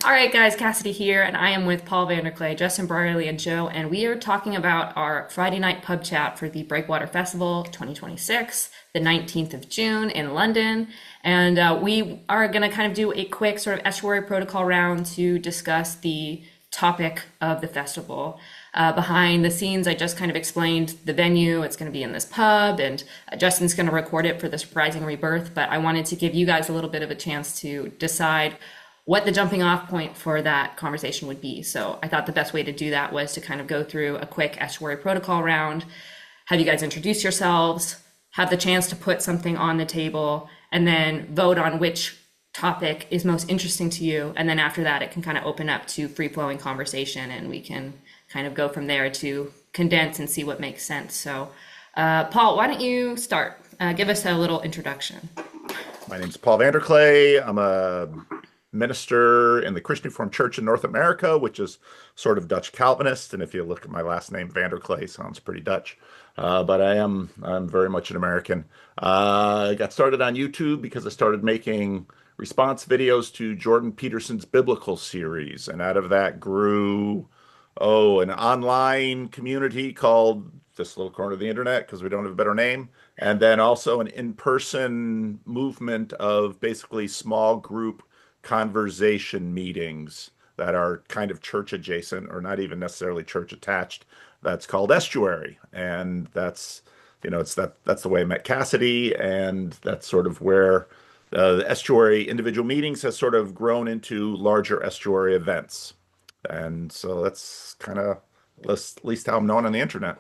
All right, guys, Cassidy here, and I am with Paul Vander, Justin Brierely, and Joe, and we are talking about our Friday night pub chat for the Breakwater Festival 2026, the 19th of June in London. And we are going to kind of do a quick sort of estuary protocol round to discuss the topic of the festival. Behind the scenes, I just kind of explained the venue. It's going to be in this pub, and Justin's going to record it for the surprising rebirth. But I wanted to give you guys a little bit of a chance to decide what the jumping off point for that conversation would be. So I thought the best way to do that was to kind of go through a quick estuary protocol round, have you guys introduce yourselves, have the chance to put something on the table, and then vote on which topic is most interesting to you. And then after that, it can kind of open up to free flowing conversation, and we can kind of go from there to condense and see what makes sense. So, Paul, why don't you start? Give us a little introduction. My name's Paul Vander. I'm a minister in the Christian Reformed Church in North America, which is sort of Dutch Calvinist. And if you look at my last name, Vander, sounds pretty Dutch. But I'm very much an American. I got started on YouTube because I started making response videos to Jordan Peterson's biblical series. And out of that grew, an online community called this little corner of the internet, because we don't have a better name. And then also an in-person movement of basically small group conversation meetings that are kind of church adjacent or not even necessarily church attached. That's called Estuary. And that's the way I met Cassidy. And that's sort of where the Estuary individual meetings has sort of grown into larger Estuary events. And so that's kind of at least how I'm known on the internet.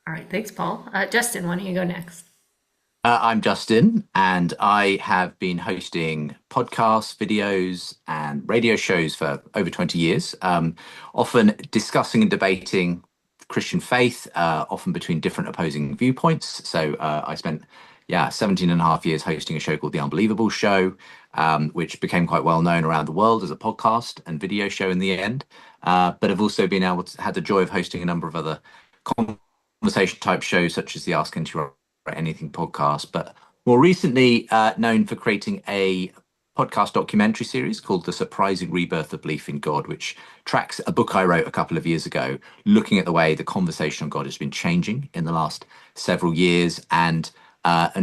All right, thanks, Paul. Justin, why don't you go next? I'm Justin, and I have been hosting podcasts, videos, and radio shows for over 20 years, often discussing and debating Christian faith, often between different opposing viewpoints. So I spent, 17 and a half years hosting a show called The Unbelievable Show, which became quite well known around the world as a podcast and video show in the end. But I've also been able to had the joy of hosting a number of other conversation type shows, such as the Ask Into Anything podcast, but more recently known for creating a podcast documentary series called The Surprising Rebirth of Belief in God, which tracks a book I wrote a couple of years ago, looking at the way the conversation on God has been changing in the last several years, and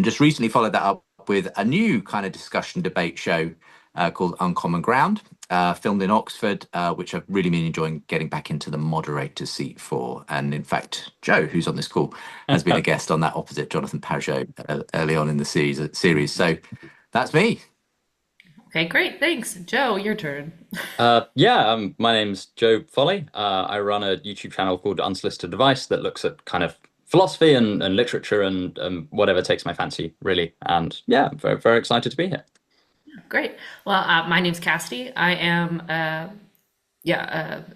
just recently followed that up with a new kind of discussion debate show called Uncommon Ground, filmed in Oxford, which I've really been enjoying getting back into the moderator seat for. And in fact, Joe, who's on this call, has been a guest on that opposite Jonathan Pajot early on in the series. So that's me. Okay, great. Thanks. Joe, your turn. My name's Joe Folley. I run a YouTube channel called Unsolicited Advice that looks at kind of philosophy and literature and whatever takes my fancy, really. And yeah, I'm very, very excited to be here. Great. Well, my name's Cassidy. I am,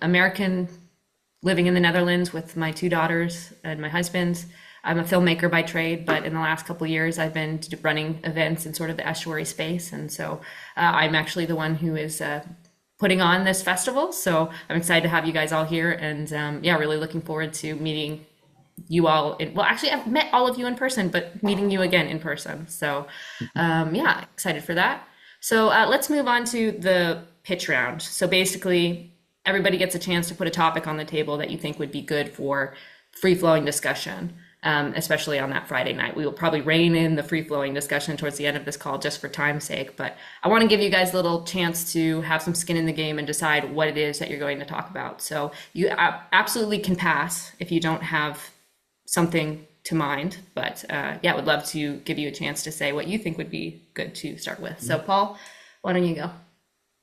American living in the Netherlands with my two daughters and my husband. I'm a filmmaker by trade, but in the last couple of years, I've been running events in sort of the estuary space. And so I'm actually the one who is putting on this festival. So I'm excited to have you guys all here, and really looking forward to meeting you all actually I've met all of you in person, but meeting you again in person. So excited for that. So let's move on to the pitch round. So basically, everybody gets a chance to put a topic on the table that you think would be good for free-flowing discussion, especially on that Friday night. We will probably rein in the free-flowing discussion towards the end of this call just for time's sake, but I want to give you guys a little chance to have some skin in the game and decide what it is that you're going to talk about. So you absolutely can pass if you don't have something to mind, but would love to give you a chance to say what you think would be good to start with. So Paul, why don't you go?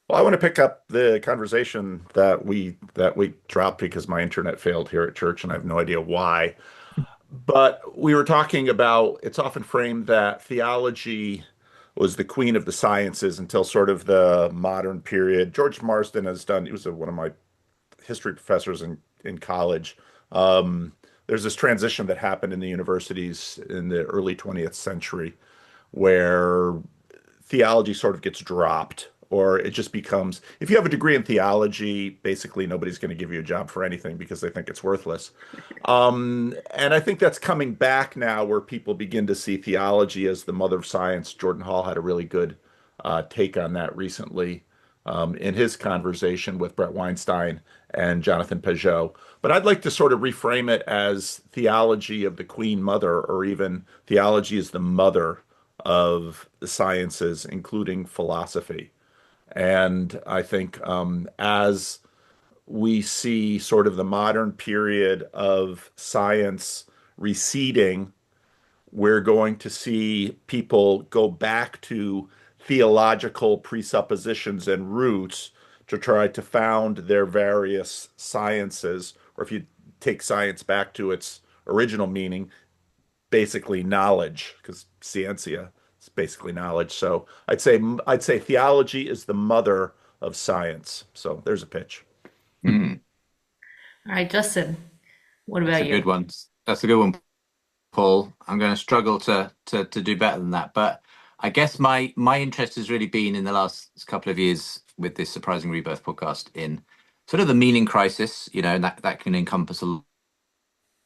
Well, I want to pick up the conversation that we dropped because my internet failed here at church and I have no idea why. But we were talking about, it's often framed that theology was the queen of the sciences until sort of the modern period. George Marsden he was one of my history professors in college. There's this transition that happened in the universities in the early 20th century where theology sort of gets dropped, or it just becomes, if you have a degree in theology, basically nobody's going to give you a job for anything because they think it's worthless. And I think that's coming back now where people begin to see theology as the mother of science. Jordan Hall had a really good take on that recently in his conversation with Brett Weinstein and Jonathan Pageau. But I'd like to sort of reframe it as theology of the Queen Mother, or even theology is the mother of the sciences, including philosophy. And I think as we see sort of the modern period of science receding, we're going to see people go back to theological presuppositions and roots to try to found their various sciences, or if you take science back to its original meaning, basically knowledge, because scientia is basically knowledge. So I'd say theology is the mother of science. So there's a pitch. Mm, All right, Justin, what that's about a you? good one. That's a good one, Paul. I'm going to struggle to do better than that, but I guess my interest has really been in the last couple of years with this Surprising Rebirth podcast in sort of the meaning crisis, and that can encompass a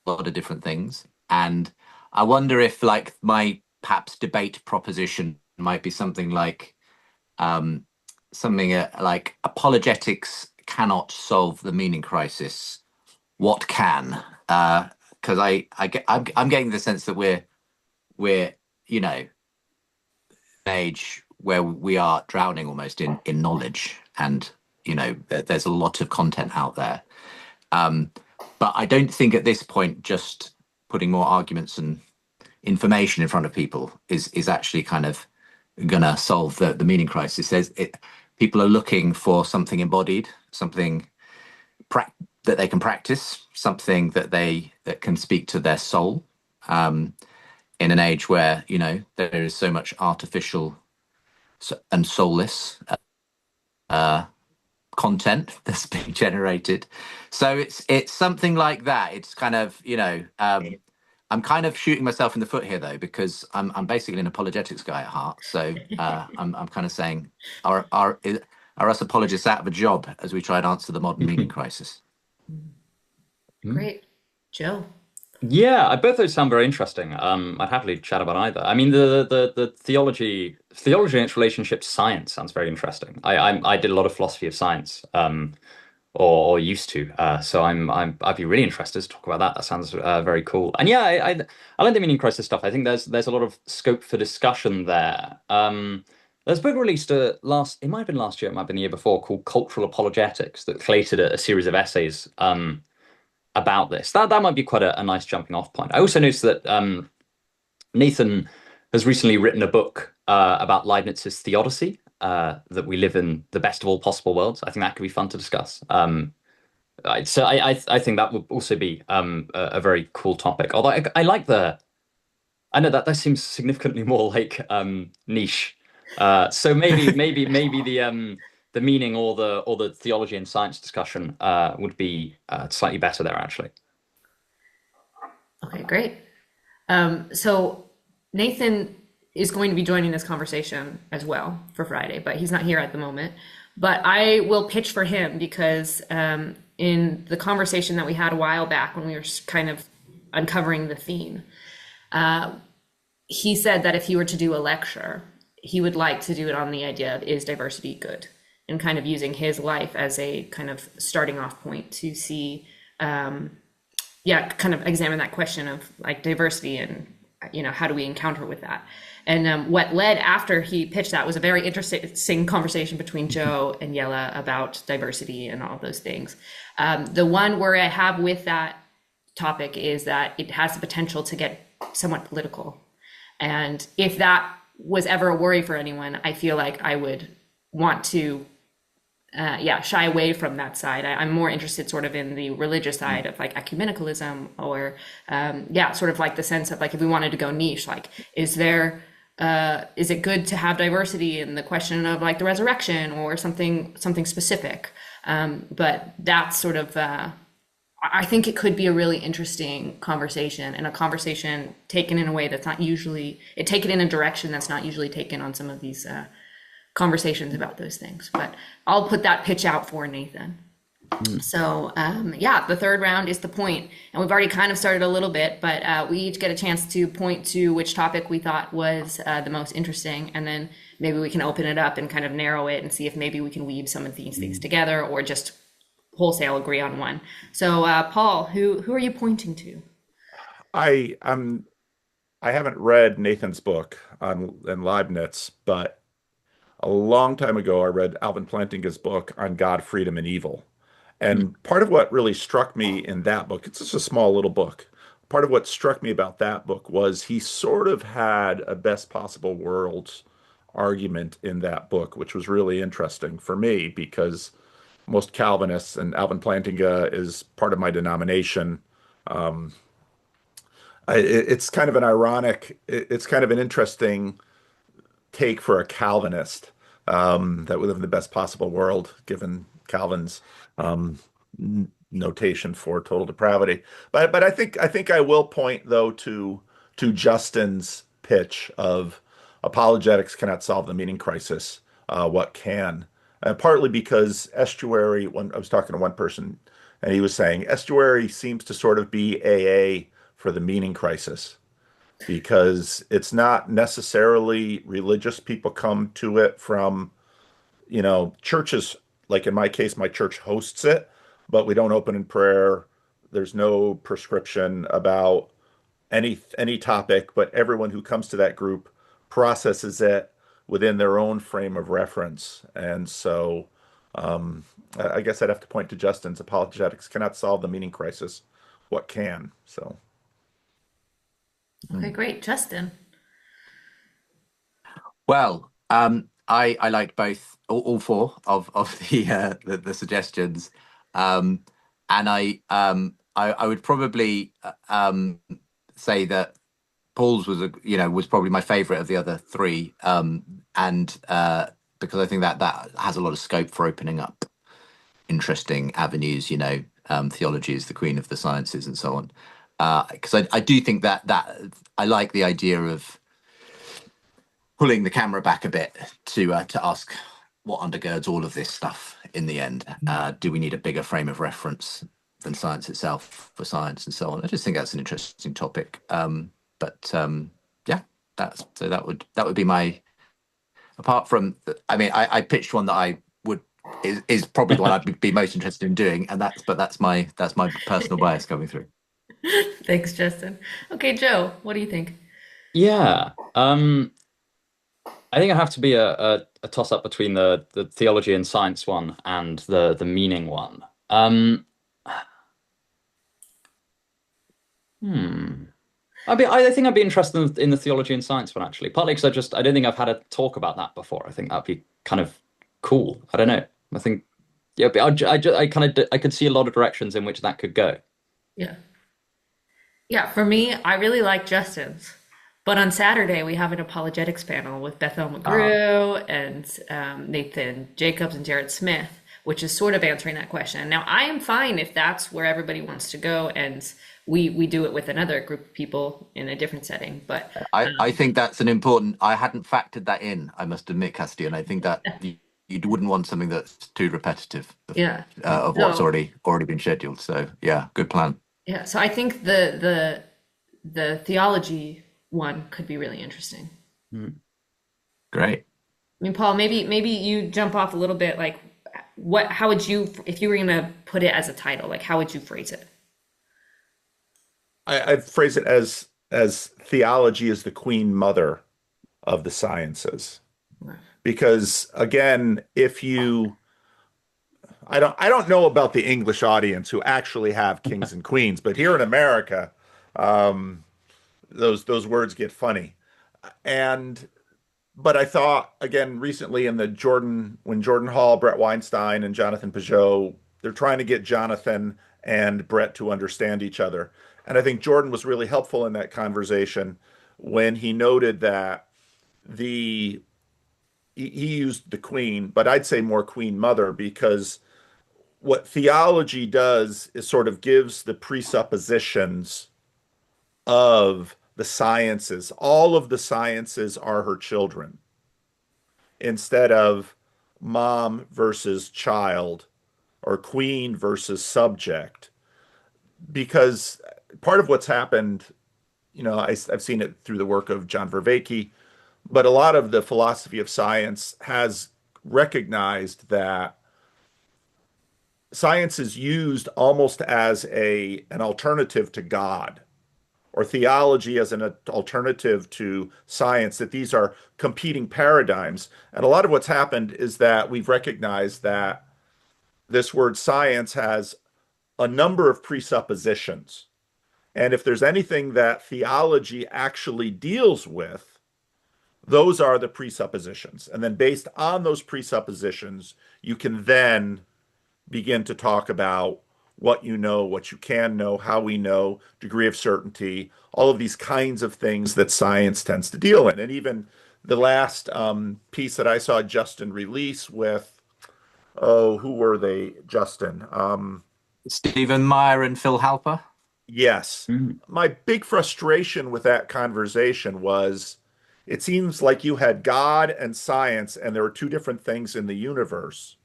lot of different things. And I wonder if, like, my perhaps debate proposition might be something like like apologetics cannot solve the meaning crisis. What can? Because I'm getting the sense that we're an age where we are drowning almost in knowledge, and there's a lot of content out there. But I don't think at this point just putting more arguments and information in front of people is actually kind of gonna solve the meaning crisis. People are looking for something embodied, something that they can practice, something that can speak to their soul. In an age where there is so much artificial and soulless content that's being generated, so it's something like that. It's kind of I'm kind of shooting myself in the foot here though, because I'm basically an apologetics guy at heart. So I'm kind of saying, are us apologists out of a job as we try and answer the modern meaning crisis? Great. Joe. Yeah, both those sound very interesting. I'd happily chat about either. I mean, the theology and its relationship to science sounds very interesting. I did a lot of philosophy of science, or used to. So I'd be really interested to talk about that. That sounds very cool. And yeah, I like the meaning crisis stuff. I think there's a lot of scope for discussion there. There's a book released it might have been last year, it might have been the year before, called Cultural Apologetics, that collated a series of essays about this. That might be quite a nice jumping off point. I also noticed that Nathan has recently written a book about Leibniz's theodicy, that we live in the best of all possible worlds. I think that could be fun to discuss. So I think that would also be a very cool topic. Although I like I know that seems significantly more like niche. So maybe the meaning or the theology and science discussion would be slightly better there, actually. Okay, great. So Nathan is going to be joining this conversation as well for Friday, but he's not here at the moment. But I will pitch for him because in the conversation that we had a while back when we were kind of uncovering the theme, he said that if he were to do a lecture, he would like to do it on the idea of, is diversity good? And kind of using his life as a kind of starting off point to see, kind of examine that question of like diversity and, how do we encounter with that? And what led after he pitched that was a very interesting conversation between Joe and Yella about diversity and all those things. The one where I have with that topic is that it has the potential to get somewhat political. And if that was ever a worry for anyone, I feel like I would want to shy away from that side. I'm more interested sort of in the religious side of like ecumenicalism or sort of like the sense of like, if we wanted to go niche, like is it good to have diversity in the question of like the resurrection or something specific? But that's sort of I think it could be a really interesting conversation, and a conversation taken in a way that's not usually taken in a direction that's not usually taken on some of these conversations about those things. But I'll put that pitch out for Nathan. So yeah, the third round is the point, and we've already kind of started a little bit, but we each get a chance to point to which topic we thought was the most interesting, and then maybe we can open it up and kind of narrow it and see if maybe we can weave some of these things together or just wholesale agree on one. So Paul, who are you pointing to? I I haven't read Nathan's book on and Leibniz, but a long time ago I read Alvin Plantinga's book on God, Freedom, and Evil. And part of what really struck me in that book, it's just a small little book. Part of what struck me about that book was he sort of had a best possible worlds argument in that book, which was really interesting for me because most Calvinists, and Alvin Plantinga is part of my denomination. Um, it's kind of an ironic, it's kind of an interesting take for a Calvinist that we live in the best possible world, given Calvin's notation for total depravity. But I think I will point though to Justin's pitch of apologetics cannot solve the meaning crisis. What can? Partly because estuary. When I was talking to one person, and he was saying estuary seems to sort of be AA for the meaning crisis because it's not necessarily religious. People come to it from, churches, like in my case, my church hosts it, but we don't open in prayer. There's no prescription about any topic, but everyone who comes to that group processes it within their own frame of reference. And so I guess I'd have to point to Justin's apologetics cannot solve the meaning crisis. What can? So. Okay, great. Justin. Well, I liked both all four of the suggestions, um, and I would probably say that Paul's was probably my favorite of the other three, and because I think that has a lot of scope for opening up interesting avenues. Theology is the queen of the sciences, and so on. Because I do think that I like the idea of pulling the camera back a bit to ask what undergirds all of this stuff in the end. Do we need a bigger frame of reference than science itself for science and so on? I just think that's an interesting topic. But yeah, that would be my. Apart from, I mean, I pitched one that I would is probably the one I'd be most interested in doing, and that's my personal bias coming through. Thanks, Justin. Okay, Joe, what do you think? Yeah. I think I have to be a toss up between the theology and science one and the meaning one. Hmm. I think I'd be interested in the theology and science one actually, partly because I don't think I've had a talk about that before. I think that'd be kind of cool. I don't know. I think yeah, but I could see a lot of directions in which that could go. Yeah. Yeah, for me, I really like Justin's. But on Saturday, we have an apologetics panel with Bethel Ah, McGrew and Nathan Jacobs and Jared Smith, which is sort of answering that question. Now, I am fine if that's where everybody wants to go and we do it with another group of people in a different setting. But I think that's an important. I hadn't factored that in. I must admit, Cassidy, and I think that you wouldn't want something that's too repetitive yeah, of what's so already been scheduled. So yeah, good plan. yeah, so I think the theology one could be really interesting. Hmm. Great. I mean, Paul, maybe you jump off a little bit, like how would you, if you were gonna put it as a title, like how would you phrase it? I'd phrase it as theology is the queen mother of the sciences. Because again, if you I don't know about the English audience who actually have kings and queens, but here in America, um, those words get funny. And but I thought again recently in the when Jordan Hall, Brett Weinstein, and Jonathan Peugeot, they're trying to get Jonathan and Brett to understand each other. And I think Jordan was really helpful in that conversation when he noted that the he used the queen, but I'd say more queen mother because what theology does is sort of gives the presuppositions of the sciences. All of the sciences are her children. instead of mom versus child or queen versus subject. Because part of what's happened, I've seen it through the work of John Vervaeke, but a lot of the philosophy of science has recognized that science is used almost as an alternative to God, or theology as an alternative to science, that these are competing paradigms. And a lot of what's happened is that we've recognized that this word science has a number of presuppositions. And if there's anything that theology actually deals with, those are the presuppositions. And then based on those presuppositions, you can then begin to talk about what you know, what you can know, how we know, degree of certainty, all of these kinds of things that science tends to deal in. And even the last piece that I saw Justin release with, oh, who were they, Justin? Stephen Meyer and Phil Halper. Yes. My big frustration with that conversation was it seems like you had God and science, and there were two different things in the universe.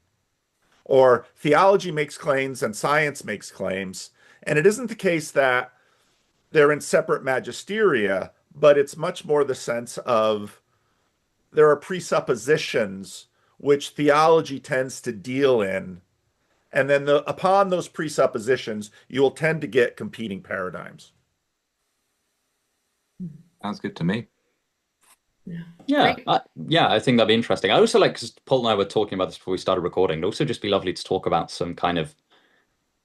Or theology makes claims and science makes claims. And it isn't the case that they're in separate magisteria, but it's much more the sense of there are presuppositions which theology tends to deal in. And then upon those presuppositions, you will tend to get competing paradigms. Sounds good to me. Yeah, Great. I think that'd be interesting. I also like, because Paul and I were talking about this before we started recording, it'd also just be lovely to talk about some kind of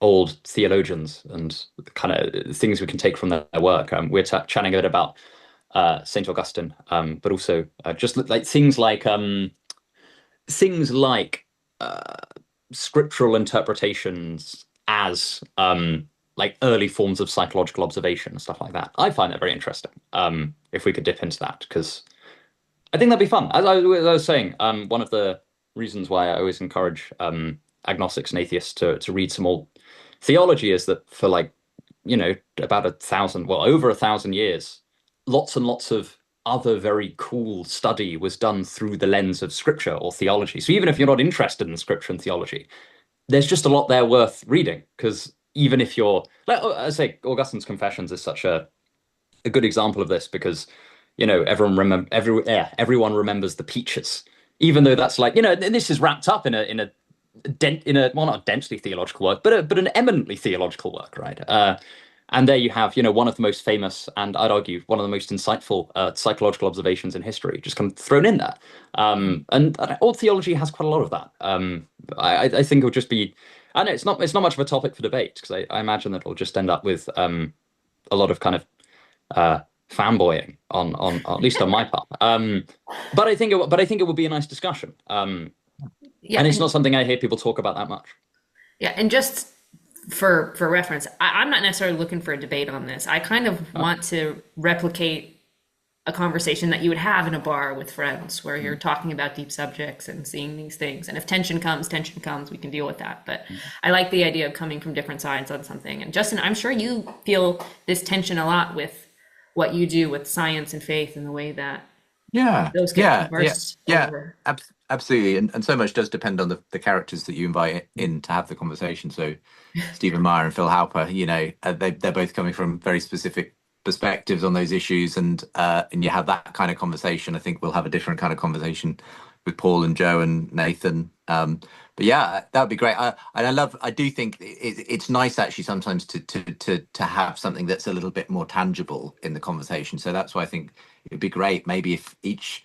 old theologians and kind of things we can take from their work. We're chatting a bit about Saint Augustine, but also just like things like scriptural interpretations as like early forms of psychological observation and stuff like that. I find that very interesting. If we could dip into that, because I think that'd be fun. As I was saying, one of the reasons why I always encourage agnostics and atheists to read some old theology is that for like, about 1,000, well, over 1,000 years, lots and lots of other very cool study was done through the lens of scripture or theology. So even if you're not interested in scripture and theology, there's just a lot there worth reading. Because even if you're, like I say, Augustine's Confessions is such a good example of this, because everyone remembers the peaches, even though that's like, this is wrapped up in a well, not a densely theological work, but an eminently theological work, right? And there you have, one of the most famous, and I'd argue one of the most insightful psychological observations in history, just kind of thrown in there. And old theology has quite a lot of that. I think it'll just be, I know it's not much of a topic for debate, because I imagine that it'll just end up with a lot of kind of fanboying on at least on my part. But I think it would be a nice discussion. Yeah, And it's not something I hear people talk about that much. yeah, and just for reference, I'm not necessarily looking for a debate on this. I kind of want to replicate a conversation that you would have in a bar with friends, where you're talking about deep subjects and seeing these things. And if tension comes, we can deal with that. But I like the idea of coming from different sides on something. And Justin, I'm sure you feel this tension a lot with what you do with science and faith, and the way that those get conversed over. Absolutely. And so much does depend on the characters that you invite in to have the conversation. So Stephen Meyer and Phil Halper, they're both coming from very specific perspectives on those issues, and you have that kind of conversation. I think we'll have a different kind of conversation with Paul and Joe and Nathan. But yeah, that would be great. I do think it's nice actually sometimes to have something that's a little bit more tangible in the conversation. So that's why I think it'd be great maybe if each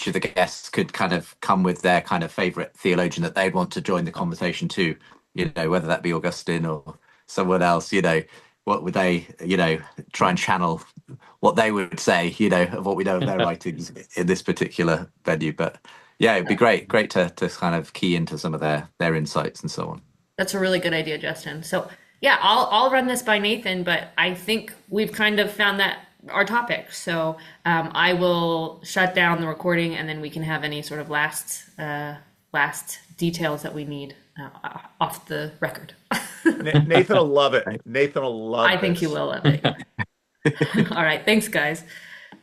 of the guests could kind of come with their kind of favorite theologian that they'd want to join the conversation to, whether that be Augustine or someone else, what would they, try and channel what they would say, of what we know of their writings in this particular venue. But yeah, it'd be great to kind of key into some of their insights and so on. That's a really good idea, Justin. So yeah, I'll run this by Nathan, but I think we've kind of found that our topic. So I will shut down the recording, and then we can have any sort of last details that we need off the record. Nathan will love it. Nathan will love it. I think he will love it. All right. Thanks, guys.